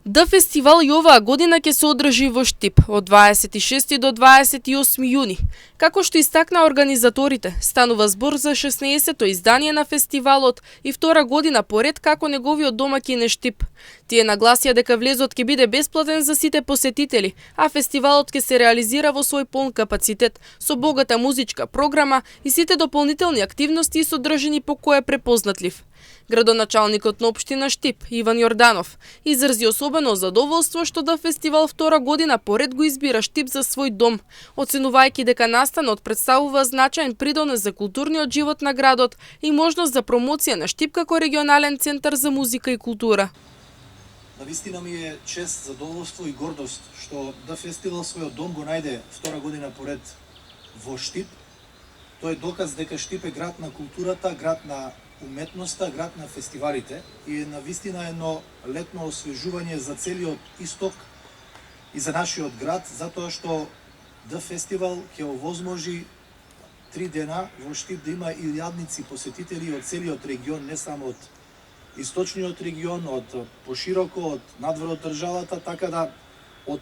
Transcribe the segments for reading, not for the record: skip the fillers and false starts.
Фестивал и оваа година ќе се одржи во Штип од 26 до 28 јуни. Како што истакна организаторите, станува збор за 16-то издание на фестивалот и втора година поред како неговиот домаќин е Штип. Тие нагласија дека влезот ќе биде бесплатен за сите посетители, а фестивалот ќе се реализира во свој полн капацитет, со богата музичка програма и сите дополнителни активности содржани по кој е препознатлив. Градоначалникот на општина Штип, Иван Јорданов, изрази особено задоволство што фестивал втора година поред го избира Штип за свој дом, оценувајќи дека настанот представува значаен придонес за културниот живот на градот и можност за промоција на Штип како регионален центар за музика и култура. Навистина ми е чест, задоволство и гордост што фестивал својот дом го најде втора година поред во Штип. Тој е доказ дека Штип е град на културата, град на уметноста, град на фестивалите и е навистина едно летно освежување за целиот исток и за нашиот град, затоа што фестивал ќе овозможи 3 дена во Штип да има илјадници посетители од целиот регион, не само од источниот регион, од пошироко, од надвор од државата, така да од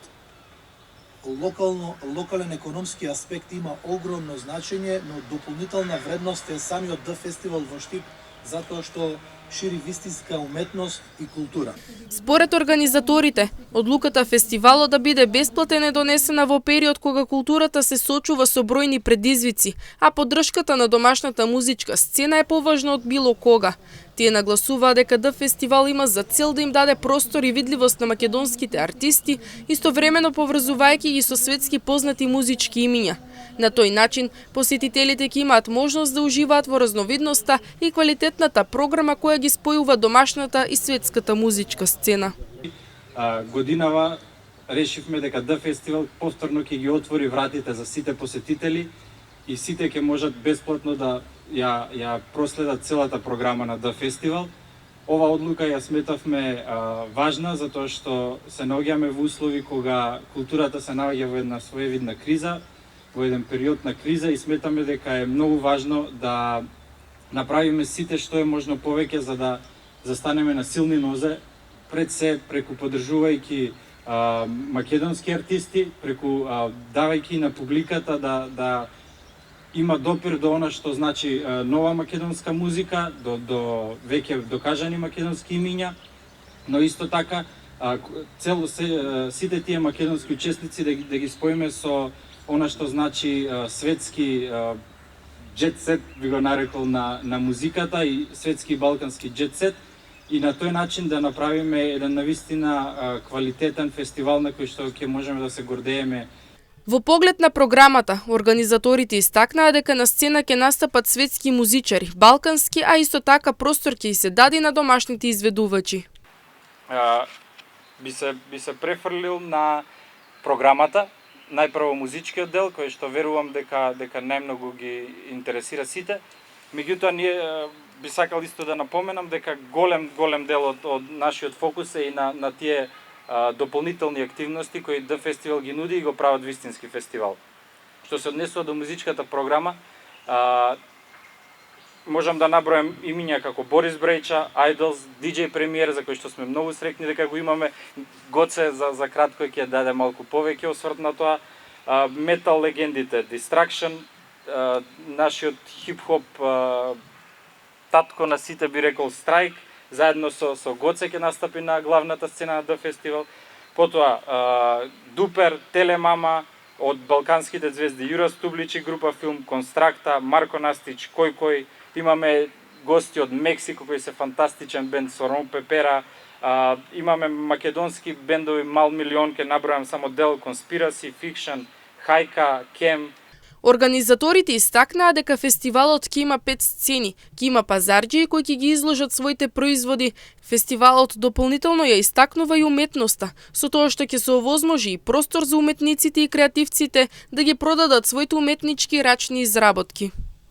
локален економски аспект има огромно значење, но дополнителна вредност е самиот фестивал во Штип, затоа што шири вистинска уметност и култура. Според организаторите, одлуката фестивалот да биде бесплатен е донесена во период кога културата се соочува со бројни предизвици, а поддршката на домашната музичка сцена е поважна од било кога. Тие нагласуваа дека фестивал има за цел да им даде простор и видливост на македонските артисти, истовремено поврзувајќи ги со светски познати музички имиња. На тој начин, посетителите ќе имаат можност да уживаат во разновидноста и квалитетната програма која ги спојува домашната и светската музичка сцена. Годинава решивме дека фестивал повторно ќе ги отвори вратите за сите посетители и сите ќе можат бесплатно да ја проследат целата програма на фестивал. Ова одлука ја сметавме важна затоа што се наоѓаме во услови кога културата се наоѓа во една своевидна криза, во еден период на криза и сметаме дека е многу важно да направиме сите што е можно повеќе за да застанеме на силни нозе, пред се преку поддржувајќи македонски артисти, преку давајќи на публиката да има допир до она што значи нова македонска музика, до веќе докажани македонски имиња, но исто така сите тие македонски учесници да ги споиме со она што значи светски джет сет, би го нарекол на музиката и светски балкански джет сет и на тој начин да направиме еден навистина квалитетен фестивал на кој што ќе можеме да се гордееме. Во поглед на програмата, организаторите истакнаа дека на сцена ќе настапат светски музичари, балкански, а исто така простор ќе се даде на домашните изведувачи. Би се префрлил на програмата, најпрво музичкиот дел, кој што верувам дека најмногу ги интересира сите. Меѓутоа, ние би сакал исто да напоменам дека голем дел од нашиот фокус е и на тие дополнителни активности кои фестивал ги нуди и го прават вистински фестивал. Што се однесува до музичката програма, можам да набројам имиња како Борис Брејча, Idols, DJ Премиер, за кој што сме многу среќни дека го имаме. Гоце за кратко ќе даде малку повеќе осврт на тоа. Метал легендите, Distraction, нашиот хип-хоп татко на сите би рекол Страйк, заедно со Гоце ќе настапи на главната сцена на фестивал. Потоа Дупер, Телемама, од балканските звезди Јура Стубличи, група Филм, Констракта, Марко Настич, Кој, имаме гости од Мексико кои се фантастичен бенд Сорон Пепера, имаме македонски бендови Мал Милион, ке набројам само дел, Conspiracy, Fiction, Хајка, Кем. Организаторите истакнаа дека фестивалот ќе има 5 сцени, ќе има пазарџии кои ќе ги изложат своите производи. Фестивалот дополнително ја истакнува и уметноста, со тоа што ќе се овозможи и простор за уметниците и креативците да ги продадат своите уметнички рачни изработки.